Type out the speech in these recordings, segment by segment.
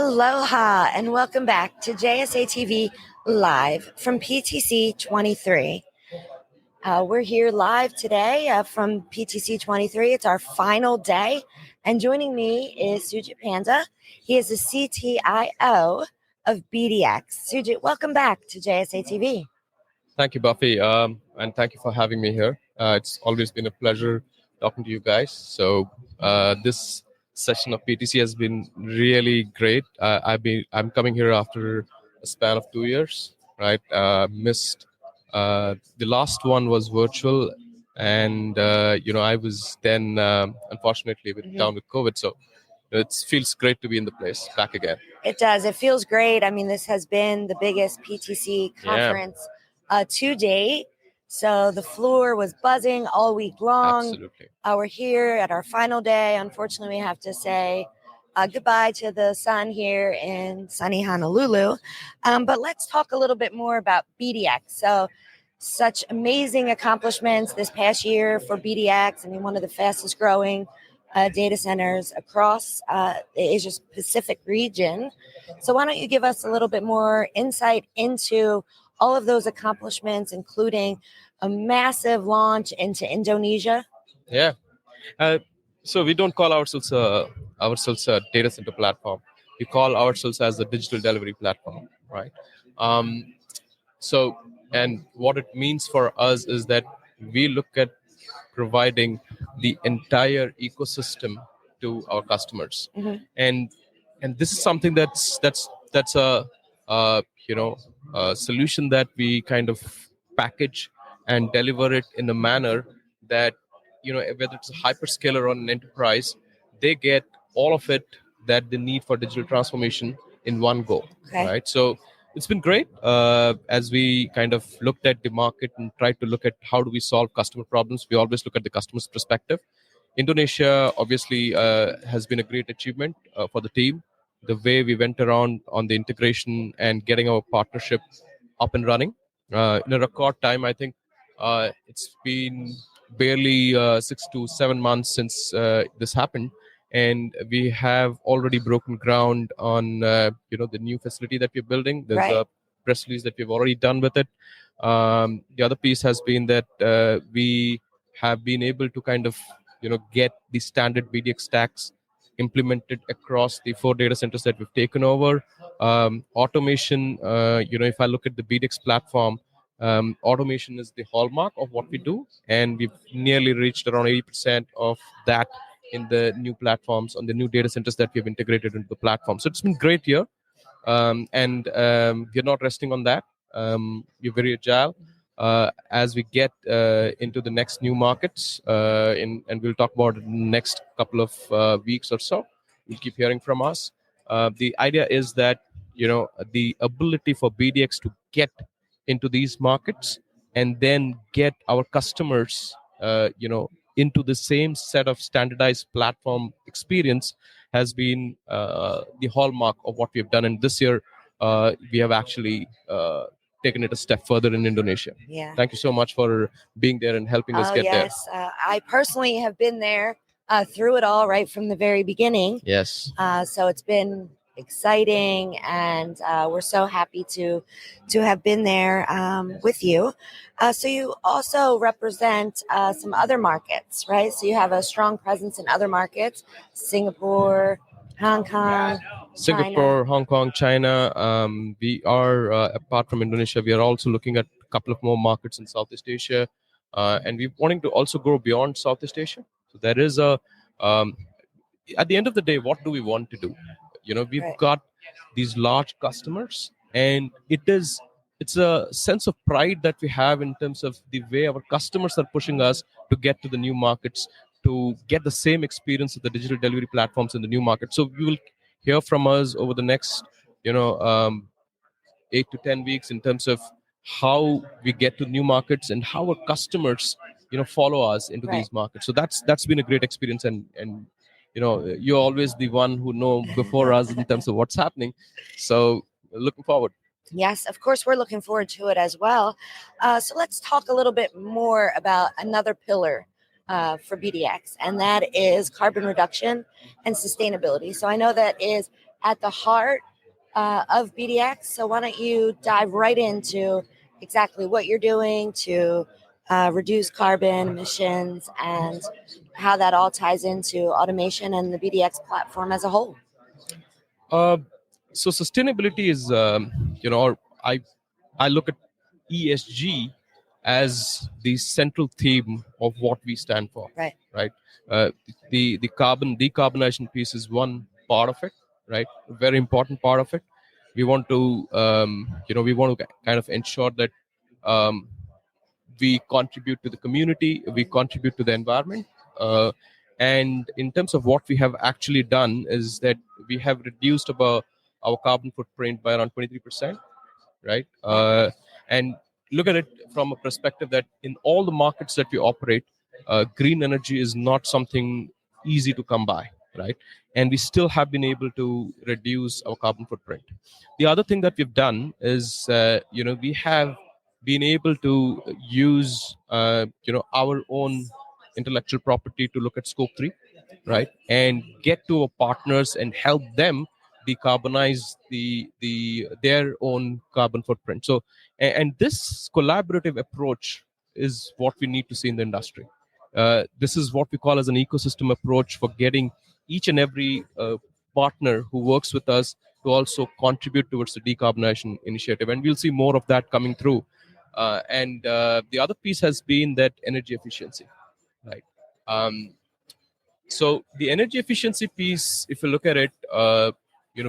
Aloha and welcome back to JSA TV live from PTC 23. We're here live today from PTC 23. It's our final day. And joining me is Sujit Panda. He is the CTIO of BDX. Sujit, welcome back to JSA TV. Thank you, Buffy, and thank you for having me here. It's always been a pleasure talking to you guys. So this session of PTC has been really great. I'm coming here after a span of 2 years, right? Missed the last one was virtual, and I was then unfortunately down with COVID. So it feels great to be in the place back again. It does. It feels great. I mean, this has been the biggest PTC conference to date. So the floor was buzzing all week long. Absolutely. We're here at our final day. Unfortunately, we have to say goodbye to the sun here in sunny Honolulu. But let's talk a little bit more about BDX. So such amazing accomplishments this past year for BDX. I mean, one of the fastest growing data centers across the Asia Pacific region. So why don't you give us a little bit more insight into all of those accomplishments, including a massive launch into Indonesia? Yeah. So we don't call ourselves a data center platform. We call ourselves as a digital delivery platform, right? And what it means for us is that we look at providing the entire ecosystem to our customers, and this is something that's a solution that we kind of package and deliver it in a manner that whether it's a hyperscaler or an enterprise, they get all of it that they need for digital transformation in one go, right? So it's been great as we kind of looked at the market and tried to look at how do we solve customer problems. We always look at the customer's perspective. Indonesia obviously has been a great achievement for the team. The way we went around on the integration and getting our partnership up and running in a record time. I think it's been barely 6 to 7 months since this happened, and we have already broken ground on the new facility that we're building. There's a press release that we've already done with it. The other piece has been that we have been able to kind of get the standard BDX stacks implemented across the 4 data centers that we've taken over. Automation, if I look at the BDX platform, automation is the hallmark of what we do, and we've nearly reached around 80% of that in the new platforms, on the new data centers that we've integrated into the platform. So it's been great here, and we're not resting on that. We're very agile as we get into the next new markets, and we'll talk about it in the next couple of weeks or so. You'll keep hearing from us. The idea is that the ability for BDX to get into these markets and then get our customers into the same set of standardized platform experience has been the hallmark of what we've done. And this year we have actually taken it a step further in Indonesia. Yeah. Thank you so much for being there and helping us get there. Yes, I personally have been there through it all right from the very beginning. Yes. So it's been exciting, and we're so happy to have been there with you. So you also represent some other markets, right? So you have a strong presence in other markets: Singapore, Hong Kong, Singapore, Hong Kong, China. We are, apart from Indonesia, we are also looking at a couple of more markets in Southeast Asia, and we're wanting to also grow beyond Southeast Asia. So there is at the end of the day, what do we want to do? We've got these large customers, and it's a sense of pride that we have in terms of the way our customers are pushing us to get to the new markets, to get the same experience of the digital delivery platforms in the new market. So we will hear from us over the next 8 to 10 weeks in terms of how we get to new markets and how our customers follow us into these markets. So that's been a great experience, and you're always the one who know before us in terms of what's happening. So looking forward. Yes, of course, we're looking forward to it as well. So let's talk a little bit more about another pillar for BDX, and that is carbon reduction and sustainability. So I know that is at the heart of BDX. So why don't you dive right into exactly what you're doing to reduce carbon emissions and how that all ties into automation and the BDX platform as a whole. Uh, so sustainability is, or I look at ESG as the central theme of what we stand for. Right. Right. The carbon decarbonization piece is one part of it. Right. A very important part of it. We want to we want to kind of ensure that um, we contribute to the community, we contribute to the environment. And in terms of what we have actually done is that we have reduced our carbon footprint by around 23%, right? And look at it from a perspective that in all the markets that we operate, green energy is not something easy to come by, right? And we still have been able to reduce our carbon footprint. The other thing that we've done is, we have been able to use, our own intellectual property to look at scope 3, right, and get to our partners and help them decarbonize their own carbon footprint. So, and this collaborative approach is what we need to see in the industry. This is what we call as an ecosystem approach for getting each and every partner who works with us to also contribute towards the decarbonization initiative, and we'll see more of that coming through. And the other piece has been that energy efficiency, right? So the energy efficiency piece, if you look at it,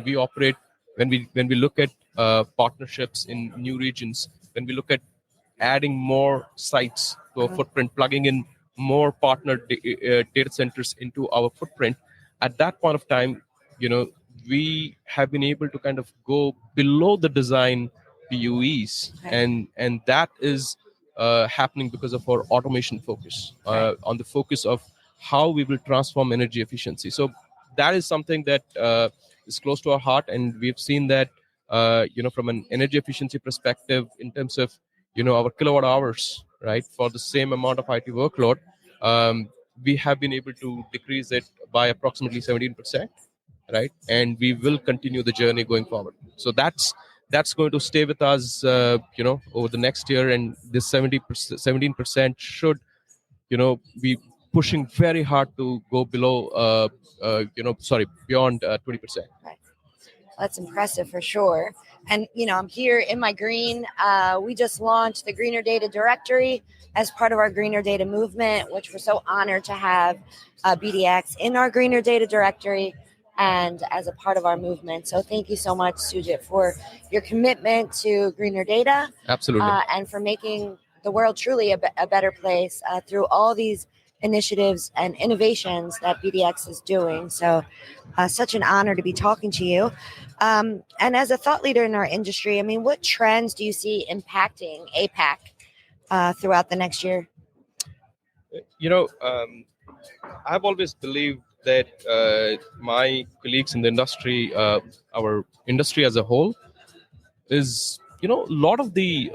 we operate when we look at partnerships in new regions, when we look at adding more sites to our footprint, plugging in more partner data centers into our footprint. At that point of time, we have been able to kind of go below the design PUEs, and that is happening because of our automation focus, on the focus of how we will transform energy efficiency. So that is something that is close to our heart, and we've seen that from an energy efficiency perspective in terms of our kilowatt hours, right, for the same amount of IT workload. We have been able to decrease it by approximately 17%, right, and we will continue the journey going forward. So that's going to stay with us over the next year, and this 17% should be pushing very hard to go below beyond 20%. Right. That's impressive for sure. And, I'm here in my green. We just launched the Greener Data Directory as part of our Greener Data movement, which we're so honored to have BDX in our Greener Data Directory and as a part of our movement. So thank you so much, Sujit, for your commitment to greener data. Absolutely. And for making the world truly a better place through all these initiatives and innovations that BDX is doing. So such an honor to be talking to you. And as a thought leader in our industry, I mean, what trends do you see impacting APAC throughout the next year? I've always believed that my colleagues in the industry, our industry as a whole, is a lot of the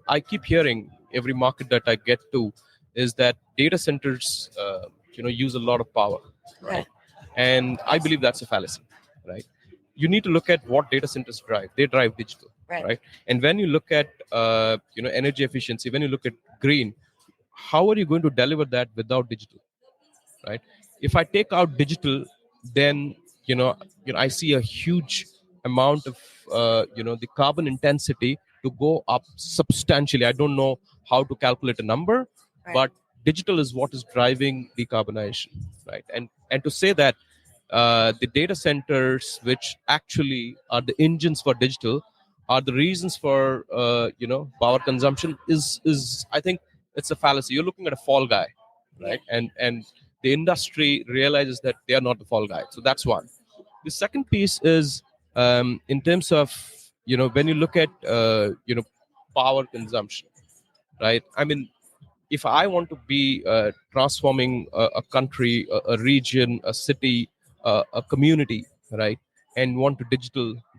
I keep hearing every market that I get to is that data centers use a lot of power, right? And I believe that's a fallacy, right? You need to look at what data centers drive. They drive digital, right? And when you look at energy efficiency, when you look at green, how are you going to deliver that without digital, right? If I take out digital, then I see a huge amount of the carbon intensity to go up substantially. I don't know how to calculate a number, but digital is what is driving decarbonization, right? And to say that the data centers, which actually are the engines for digital, are the reasons for power consumption is I think it's a fallacy. You're looking at a fall guy, right? And the industry realizes that they are not the fall guy. So that's one. The second piece is in terms of when you look at power consumption, right? I mean, if I want to be transforming a country, a region, a city, a community, right, and want to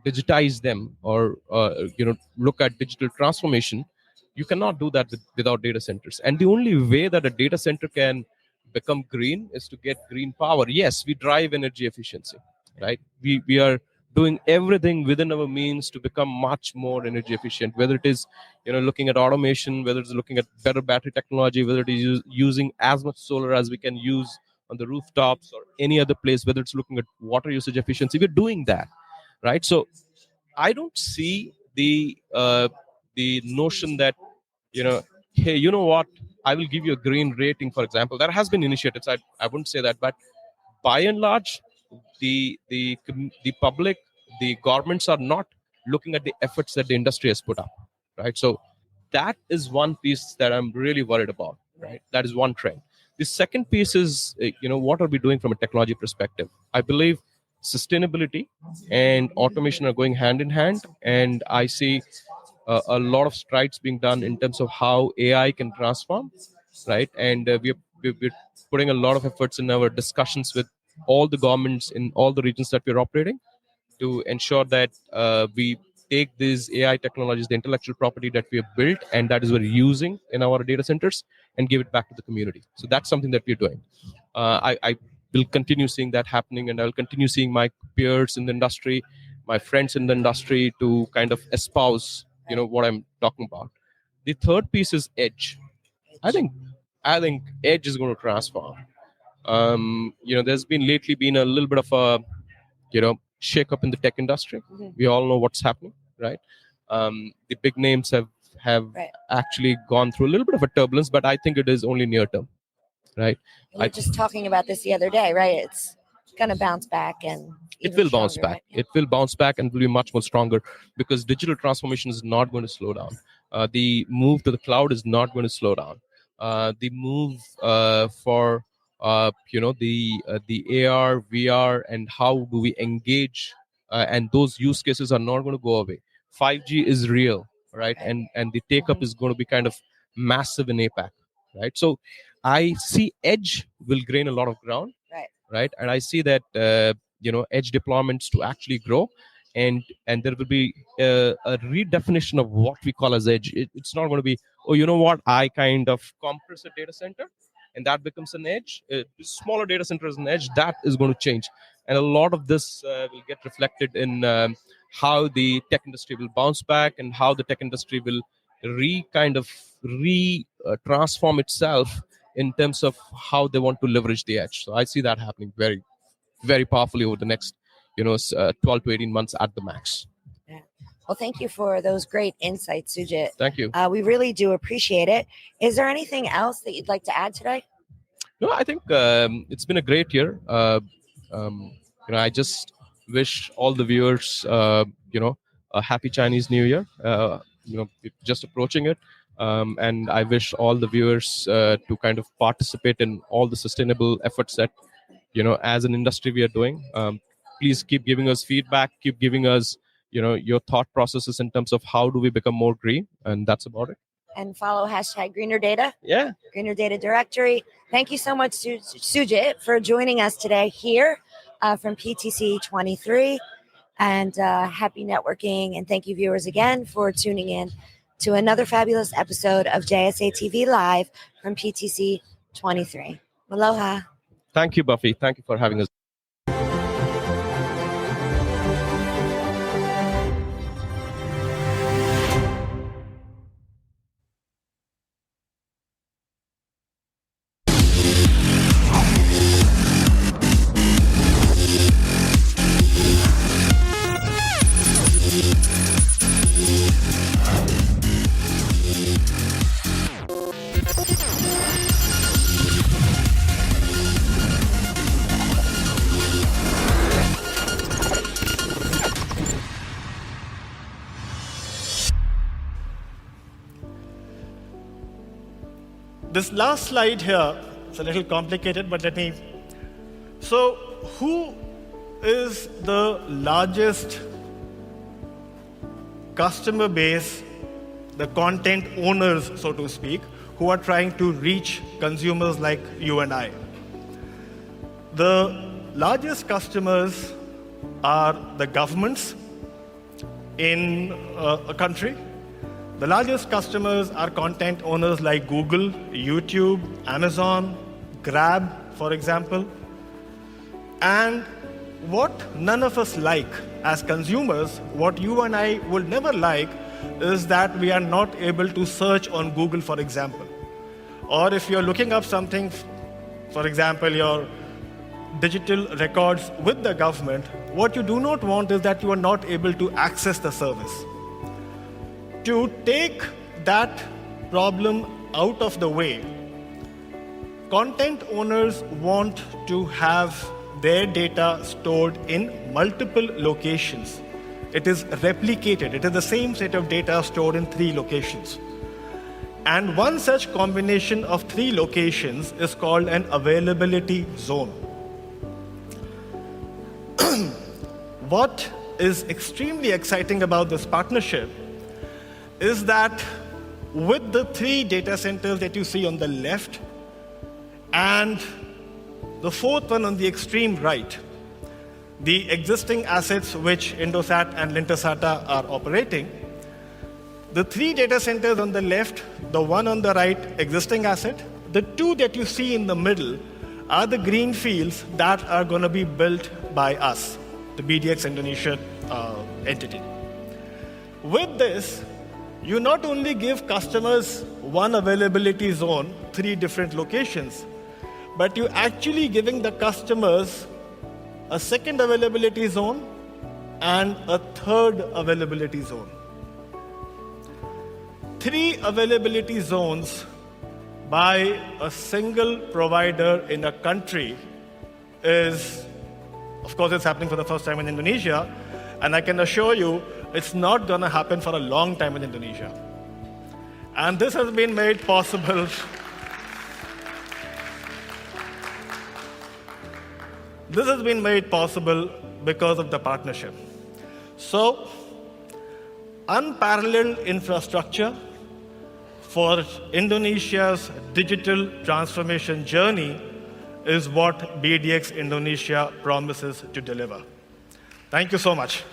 digitize them, or look at digital transformation, you cannot do that without data centers. And the only way that a data center can become green is to get green power. Yes, we drive energy efficiency, right? We are doing everything within our means to become much more energy efficient, whether it is looking at automation, whether it's looking at better battery technology, whether it is using as much solar as we can use on the rooftops or any other place, whether it's looking at water usage efficiency. We're doing that, right? So I don't see the notion that hey, you know what, I will give you a green rating, for example. That has been initiated, so I wouldn't say that, but by and large, the public, the governments are not looking at the efforts that the industry has put up, right? So that is one piece that I'm really worried about, right? That is one trend. The second piece is, what are we doing from a technology perspective? I believe sustainability and automation are going hand in hand, and I see a lot of strides being done in terms of how AI can transform, right? And we're putting a lot of efforts in our discussions with all the governments in all the regions that we're operating to ensure that we take these AI technologies, the intellectual property that we have built and that is we're using in our data centers, and give it back to the community. So that's something that we're doing. I will continue seeing that happening, and I'll continue seeing my peers in the industry, my friends in the industry, to kind of espouse, what I'm talking about. The third piece is edge. I think edge is going to transform. There's been a little bit of a shake up in the tech industry. We all know what's happening, right? The big names have Right. actually gone through a little bit of a turbulence, but I think it is only near term, right? We were just talking about this the other day, right? It's going to bounce back, and It even will bounce stronger, back. right? It will bounce back and will be much more stronger, because digital transformation is not going to slow down. The move to the cloud is not going to slow down. The move for the AR, VR, and how do we engage, and those use cases are not going to go away. 5G is real, right? And the take up is going to be kind of massive in APAC, right? So I see edge will gain a lot of ground, right? And I see that edge deployments to actually grow, and there will be a redefinition of what we call as edge. It's not going to be, oh, you know what, I kind of compress a data center and that becomes an edge. Smaller data center is an edge. That is going to change, and a lot of this will get reflected in how the tech industry will bounce back, and how the tech industry will transform itself in terms of how they want to leverage the edge. So I see that happening very, very powerfully over the next 12 to 18 months at the max. Yeah. Well, thank you for those great insights, Sujit. Thank you. We really do appreciate it. Is there anything else that you'd like to add today? No, I think it's been a great year. I just wish all the viewers, a happy Chinese New Year. Just approaching it, and I wish all the viewers to kind of participate in all the sustainable efforts that as an industry we are doing. Please keep giving us feedback. Keep giving us your thought processes in terms of how do we become more green, and that's about it. And follow #GreenerData. Yeah. Greener Data Directory. Thank you so much, Sujit, for joining us today here from PTC 23. And happy networking. And thank you, viewers, again for tuning in to another fabulous episode of JSA TV Live from PTC 23. Aloha. Thank you, Buffy. Thank you for having us. This last slide here, it's a little complicated, but let me. So, who is the largest customer base, the content owners, so to speak, who are trying to reach consumers like you and I? The largest customers are the governments in a country. The largest customers are content owners like Google, YouTube, Amazon, Grab, for example. And what none of us like as consumers, what you and I will never like, is that we are not able to search on Google, for example. Or if you're looking up something, for example, your digital records with the government, what you do not want is that you are not able to access the service. To take that problem out of the way, content owners want to have their data stored in multiple locations. It is replicated. It is the same set of data stored in 3 locations. And one such combination of 3 locations is called an availability zone. What is extremely exciting about this partnership is that with the 3 data centers that you see on the left and the 4th one on the extreme right, the existing assets which Indosat and Lintasata are operating, the 3 data centers on the left, the one on the right, existing asset, the 2 that you see in the middle are the green fields that are going to be built by us, the BDX Indonesia entity. With this, you not only give customers one availability zone, 3 different locations, but you're actually giving the customers a second availability zone and a third availability zone. 3 availability zones by a single provider in a country is, of course, it's happening for the first time in Indonesia, and I can assure you it's not going to happen for a long time in Indonesia. And this has been made possible. This has been made possible because of the partnership. So, unparalleled infrastructure for Indonesia's digital transformation journey is what BDX Indonesia promises to deliver. Thank you so much.